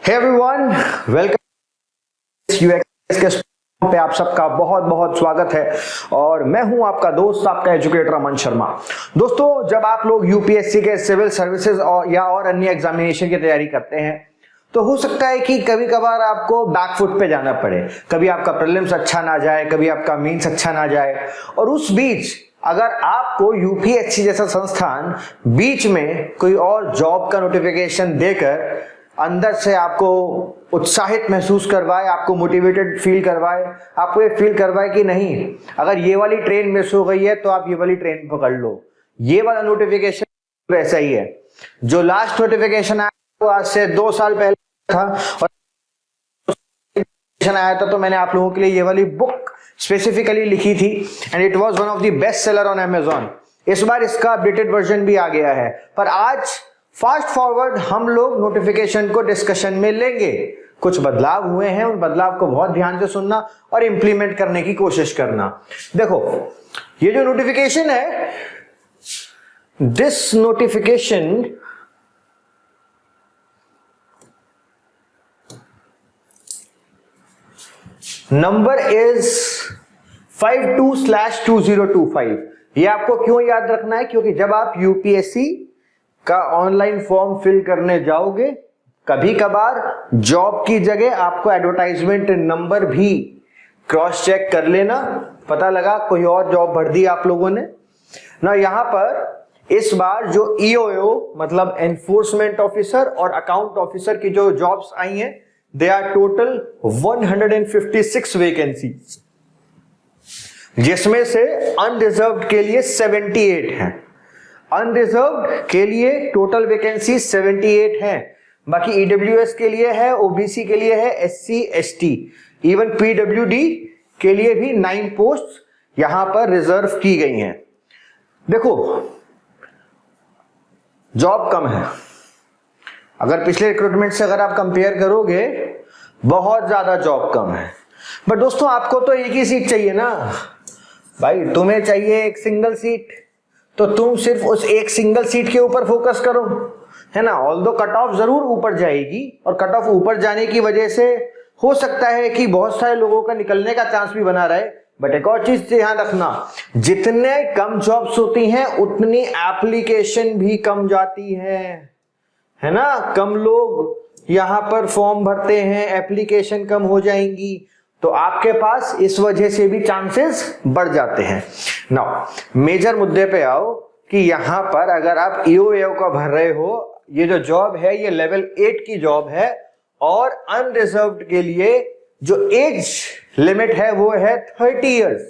Hey everyone, welcome UX के पे आप सबका बहुत बहुत स्वागत है और मैं हूं आपका दोस्त, आपका एजुकेटर अमन शर्मा। दोस्तों, जब आप लोग यूपीएससी के सिविल सर्विसेज और अन्य एग्जामिनेशन की तैयारी करते हैं तो हो सकता है कि कभी कभार आपको बैकफुट पे जाना पड़े। कभी आपका प्रीलिम्स अच्छा ना जाए, कभी आपका मेंस अच्छा ना जाए, और उस बीच अगर आपको यूपीएससी जैसा संस्थान बीच में कोई और जॉब का नोटिफिकेशन देकर अंदर से आपको उत्साहित महसूस करवाए, आपको मोटिवेटेड फील करवाए, आपको ये फील करवाए कि नहीं, अगर ये वाली ट्रेन मिस हो गई है तो आप ये वाली ट्रेन पकड़ लो। ये वाला नोटिफिकेशन वैसा ही है। जो लास्ट नोटिफिकेशन आया वो आज से 2 साल पहले था, और आया था तो मैंने आप लोगों के लिए ये वाली बुक स्पेसिफिकली लिखी थी and it was one of the best seller on Amazon. इस बार इसका अपडेटेड वर्जन भी आ गया है, पर आज फास्ट फॉरवर्ड हम लोग नोटिफिकेशन को डिस्कशन में लेंगे। कुछ बदलाव हुए हैं, उन बदलाव को बहुत ध्यान से सुनना और इंप्लीमेंट करने की कोशिश करना। देखो, ये जो नोटिफिकेशन है, दिस नोटिफिकेशन नंबर इज 52/2025। ये आपको क्यों याद रखना है? क्योंकि जब आप यूपीएससी का ऑनलाइन फॉर्म फिल करने जाओगे, कभी कभार जॉब की जगह आपको एडवर्टाइजमेंट नंबर भी क्रॉस चेक कर लेना। पता लगा कोई और जॉब भर दी आप लोगों ने ना। यहां पर इस बार जो ईओओ मतलब एनफोर्समेंट ऑफिसर और अकाउंट ऑफिसर की जो जॉब्स आई हैं, दे आर टोटल 156 वैकेंसी, जिसमें से अनरिजर्व्ड के लिए 78 हैं। अनरिजर्व्ड के लिए टोटल वैकेंसी 78 हैं। बाकी ईडब्ल्यूएस के लिए है, ओबीसी के लिए है, एससी एसटी, इवन पीडब्ल्यूडी के लिए भी 9 पोस्ट यहां पर रिजर्व की गई हैं। देखो, जॉब कम है। अगर पिछले रिक्रूटमेंट से अगर आप कंपेयर करोगे, बहुत ज्यादा जॉब कम है। बट दोस्तों, आपको तो एक ही सीट चाहिए ना भाई। तुम्हें चाहिए एक सिंगल सीट, तो तुम सिर्फ उस एक सिंगल सीट के ऊपर फोकस करो, है ना। ऑल्दो कट ऑफ जरूर ऊपर जाएगी, और कट ऑफ ऊपर जाने की वजह से हो सकता है कि बहुत सारे लोगों का निकलने का चांस भी बना रहे। बट एक और चीज ध्यान रखना, जितने कम जॉब्स होती हैं उतनी एप्लीकेशन भी कम जाती है ना। कम लोग यहां पर फॉर्म भरते हैं, एप्लीकेशन कम हो जाएंगी, तो आपके पास इस वजह से भी चांसेस बढ़ जाते हैं। नाउ मेजर मुद्दे पे आओ कि यहां पर अगर आप ईओएओ का भर रहे हो, ये जो जॉब है ये लेवल 8 की जॉब है, और अनरिजर्व्ड के लिए जो एज लिमिट है वो है 30 इयर्स,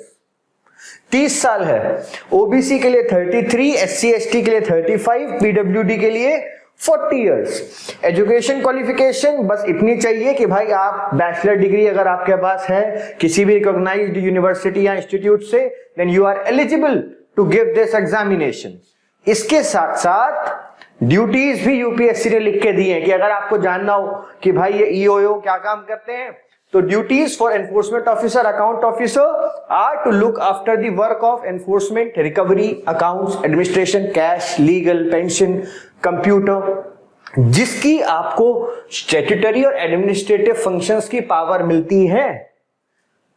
30 साल है। ओबीसी के लिए 33, एससी एसटी के लिए 35, पीडब्ल्यूडी के लिए 40 इयर्स। एजुकेशन क्वालिफिकेशन बस इतनी चाहिए कि भाई आप बैचलर डिग्री अगर आपके पास है किसी भी रिकॉग्नाइज्ड यूनिवर्सिटी या इंस्टीट्यूट से, then you are eligible to give this examination. इसके साथ साथ ड्यूटीज भी यूपीएससी ने लिख के दी है कि अगर आपको जानना हो कि भाई ये ईओओ क्या काम करते हैं, तो duties for enforcement officer, account officer are to look after the work of enforcement, recovery, accounts, administration, cash, legal, pension, computer, जिसकी आपको स्टैट्यूटरी और एडमिनिस्ट्रेटिव फंक्शंस की पावर मिलती है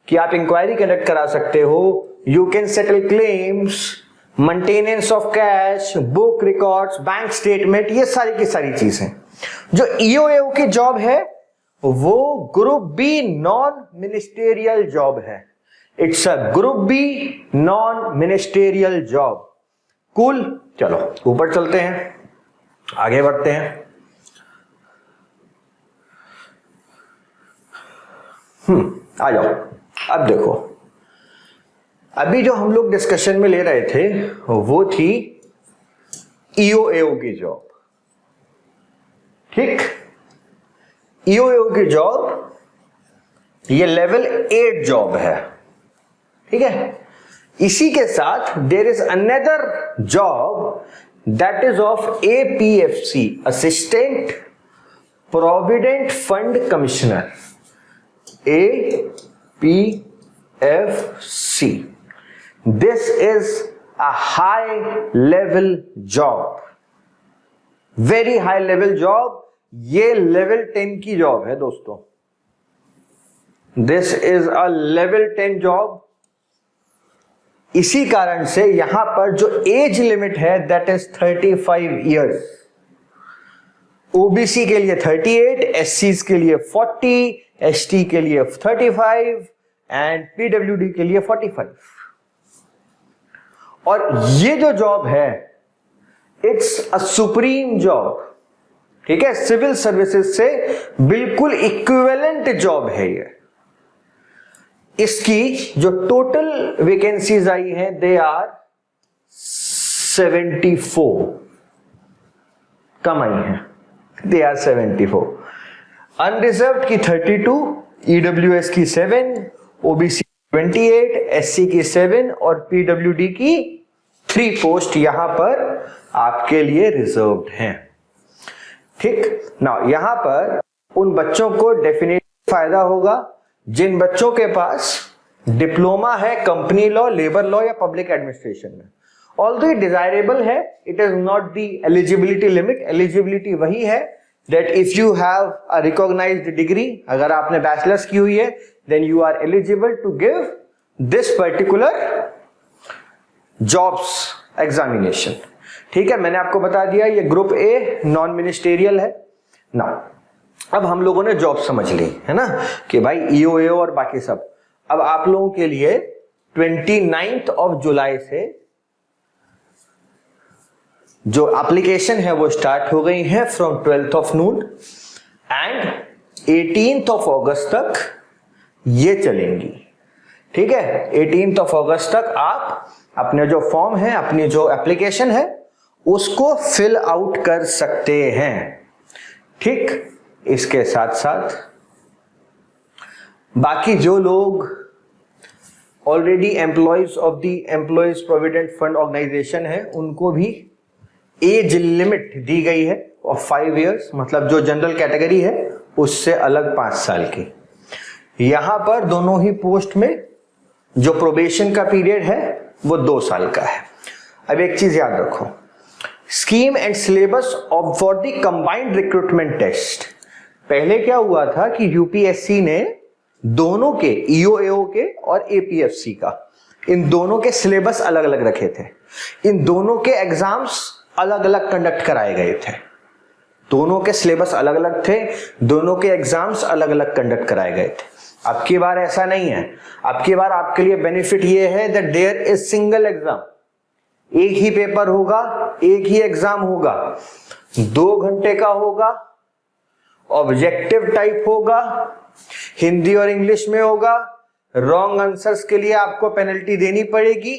कि आप इंक्वायरी कंडक्ट करा सकते हो, you can settle claims, maintenance of cash, book records, bank statement, ये सारी की सारी चीजें। जो ईओएओ की जॉब है वो group B non ministerial job है। It's a group B non ministerial job. Cool, चलो ऊपर चलते हैं, आगे बढ़ते हैं। आ जाओ। अब देखो, अभी जो हम लोग डिस्कशन में ले रहे थे वो थी ईओएओ की जॉब, ठीक। ईओएओ की जॉब ये लेवल 8 जॉब है, ठीक है। इसी के साथ there is another job that is of APFC, assistant provident fund commissioner, APFC. This is a high level job, very high level job, ये लेवल 10 की जॉब है दोस्तों, this is a level 10 job. इसी कारण से यहां पर जो एज लिमिट है दैट इज 35 इयर्स। ओबीसी के लिए 38, एससी के लिए 40, एसटी के लिए 35 एंड पीडब्ल्यूडी के लिए 45। और ये जो जॉब है इट्स अ सुप्रीम जॉब, ठीक है, सिविल सर्विसेज से बिल्कुल इक्विवेलेंट जॉब है ये। इसकी जो टोटल वैकेंसीज आई हैं दे आर 74, कम आई हैं, दे आर 74। अनरिजर्व्ड की 32, ईडब्ल्यूएस की 7, ओबीसी 28, एससी की 7 और पीडब्ल्यूडी की 3 पोस्ट यहां पर आपके लिए रिजर्व्ड हैं। ठीक ना, यहां पर उन बच्चों को डेफिनेटली फायदा होगा जिन बच्चों के पास डिप्लोमा है कंपनी लॉ, लेबर लॉ या पब्लिक एडमिनिस्ट्रेशन में। ऑल्दो डिजायरेबल है, it is not the eligibility limit. Eligibility वही है that if you have a recognised degree, अगर आपने बैचलर्स की हुई है then you are eligible to give this particular jobs examination. ठीक है, मैंने आपको बता दिया ये ग्रुप ए नॉन मिनिस्टेरियल है ना। अब हम लोगों ने जॉब समझ ली है ना कि भाई ईओएओ और बाकी सब। अब आप लोगों के लिए 29 ऑफ जुलाई से जो एप्लीकेशन है वो स्टार्ट हो गई है from 12th of Noon and 18th of अगस्त तक ये चलेंगी। ठीक है, 18th ऑफ अगस्त तक आप अपने जो फॉर्म है, अपनी जो एप्लीकेशन है उसको फिल आउट कर सकते हैं। ठीक, इसके साथ साथ बाकी जो लोग already employees of the employees provident fund organisation है उनको भी एज लिमिट दी गई है ऑफ 5 इयर्स, मतलब जो जनरल कैटेगरी है उससे अलग 5 साल की। यहां पर दोनों ही पोस्ट में जो प्रोबेशन का पीरियड है वो 2 साल का है। अब एक चीज याद रखो, scheme and syllabus of for the combined recruitment test. पहले क्या हुआ था कि यूपीएससी ने दोनों के ईओएओ के और एपीएफसी का, इन दोनों के सिलेबस अलग अलग रखे थे। इन दोनों के एग्जाम्स अलग अलग कंडक्ट कराए गए थे। दोनों के सिलेबस अलग अलग थे, दोनों के एग्जाम्स अलग अलग कंडक्ट कराए गए थे। अब की बार ऐसा नहीं है। अब की बार आपके लिए बेनिफिट ये है that there is single exam, एक ही पेपर होगा, एक ही एग्जाम होगा, 2 घंटे का होगा, ऑब्जेक्टिव टाइप होगा, हिंदी और इंग्लिश में होगा। रॉन्ग आंसर्स के लिए आपको पेनल्टी देनी पड़ेगी,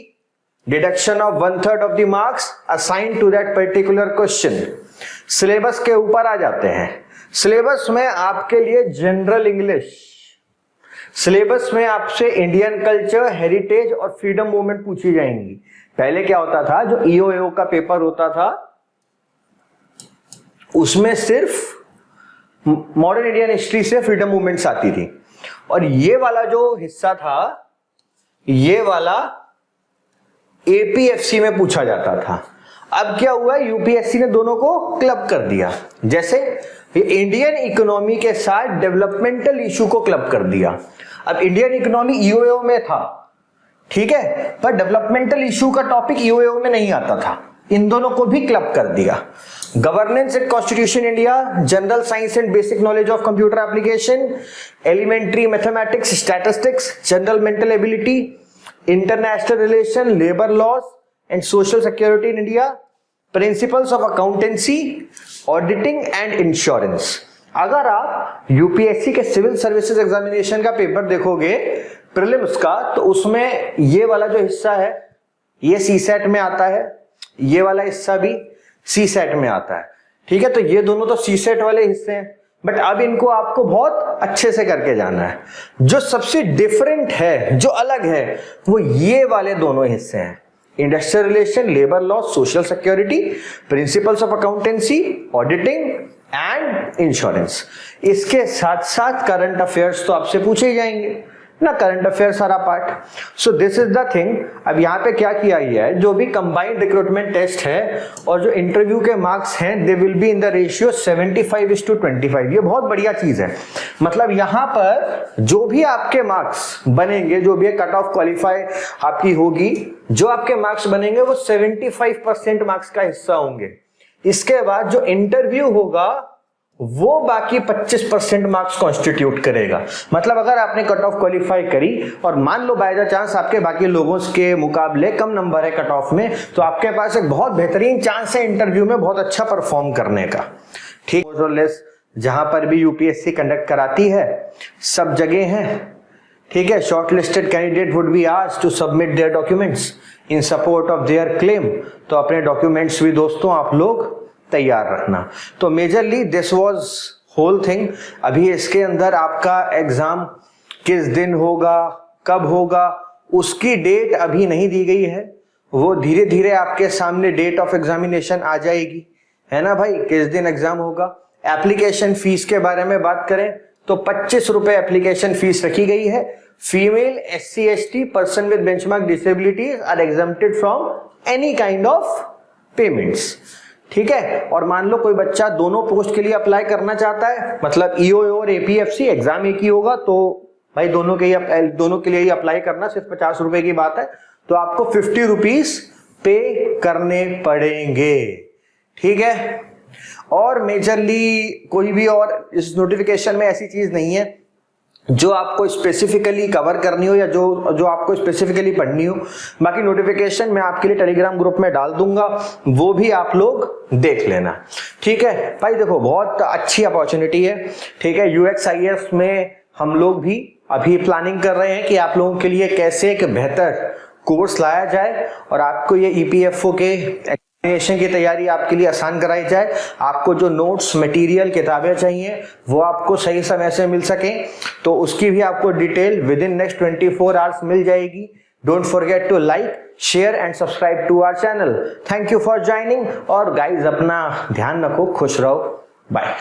deduction of 1/3 of the marks assign to that particular question. Syllabus के ऊपर आ जाते हैं। सिलेबस में आपके लिए जनरल इंग्लिश, सिलेबस में आपसे इंडियन कल्चर, हेरिटेज और फ्रीडम मूवमेंट पूछी जाएंगी। पहले क्या होता था, जो ईओएओ का पेपर होता था उसमें सिर्फ मॉडर्न इंडियन हिस्ट्री से फ्रीडम मूवमेंट्स आती थी, और ये वाला जो हिस्सा था ये वाला एपीएफसी में पूछा जाता था। अब क्या हुआ, यूपीएससी ने दोनों को क्लब कर दिया। जैसे इंडियन इकोनॉमी के साथ डेवलपमेंटल इशू को क्लब कर दिया। अब इंडियन इकोनॉमी ईओएओ में था, ठीक है, पर डेवलपमेंटल इशू का टॉपिक ईओएओ में नहीं आता था। इन दोनों को भी क्लब कर दिया। Governance and constitution India, general science and basic knowledge of computer application, elementary mathematics, statistics, general mental ability, international relation, labour laws and social security in India, principles of accountancy, auditing and insurance. अगर आप UPSC के civil services examination का paper देखोगे prelims का, तो उसमें ये वाला जो हिस्सा है ये सीसेट में आता है, ये वाला हिस्सा भी सीसेट में आता है। ठीक है, तो ये दोनों तो सीसेट वाले हिस्से हैं, बट अब इनको आपको बहुत अच्छे से करके जाना है। जो सबसे डिफरेंट है, जो अलग है, वो ये वाले दोनों हिस्से हैं, industrial relation, labour law, social security, principles of accountancy, auditing and insurance. इसके साथ साथ करंट अफेयर्स तो आपसे पूछे ही जाएंगे। ना, current affairs are a part. So this is the thing. अब यहाँ पे क्या किया गया है, जो भी कंबाइंड रिक्रूटमेंट टेस्ट है और जो इंटरव्यू के मार्क्स हैं, they will be in the ratio 75:25. ये बहुत बढ़िया चीज है. मतलब यहाँ पर जो भी आपके मार्क्स बनेंगे, जो भी कट ऑफ क्वालिफाई आपकी होगी, जो आपके मार्क्स बनेंगे वो 75% मार्क्स का हिस्सा होंगे. इसके बाद जो इंटरव्यू होगा वो बाकी 25% मार्क्स कॉन्स्टिट्यूट करेगा. मतलब अगर आपने कट ऑफ क्वालिफाई करी और मान लो बाय द चांस आपके बाकी लोगों के मुकाबले कम नंबर है कट ऑफ में, तो आपके पास एक बहुत बेहतरीन चांस है इंटरव्यू में बहुत अच्छा परफॉर्म करने का. ठीक, जहां पर भी यूपीएससी कंडक्ट कराती है सब जगह है. ठीक है, short listed candidate would be asked to submit their documents in support of their claim. तो अपने डॉक्यूमेंट्स भी दोस्तों आप लोग तैयार रखना. तो majorly this was whole thing. अभी इसके अंदर आपका एग्जाम किस दिन होगा, कब होगा, उसकी डेट अभी नहीं दी गई है. वो धीरे धीरे आपके सामने डेट ऑफ एग्जामिनेशन आ जाएगी, है ना भाई, किस दिन एग्जाम होगा. एप्लीकेशन फीस के बारे में बात करें तो 25 रुपए एप्लीकेशन फीस रखी गई है. Female, SC/ST, person with benchmark disabilities are exempted from any kind of payments. ठीक है, और मान लो कोई बच्चा दोनों पोस्ट के लिए अप्लाई करना चाहता है, मतलब EO और APFC एग्जाम एक ही होगा, तो भाई दोनों के लिए ही अप्लाई करना, सिर्फ 50 रुपए की बात है. तो आपको 50 रुपीज पे करने पड़ेंगे. ठीक है, और मेजरली कोई भी और इस नोटिफिकेशन में ऐसी चीज नहीं है जो आपको स्पेसिफिकली कवर करनी हो या जो आपको स्पेसिफिकली पढ़नी हो. बाकी नोटिफिकेशन मैं आपके लिए टेलीग्राम ग्रुप में डाल दूंगा, वो भी आप लोग देख लेना. ठीक है भाई, देखो बहुत अच्छी अपॉर्चुनिटी है. ठीक है, UXIS में हम लोग भी अभी प्लानिंग कर रहे हैं कि आप लोगों के लिए कैसे एक बेहतर कोर्स लाया जाए और आपको ये EPFO के एग्जामिनेशन की तैयारी आपके लिए आसान कराई जाए. आपको जो नोट्स, मटेरियल, किताबें चाहिए वो आपको सही समय से मिल सके, तो उसकी भी आपको detail within next 24 hours मिल जाएगी. Don't forget to like, share and subscribe to our channel. Thank you for joining. और गाइज अपना ध्यान रखो, खुश रहो, बाय.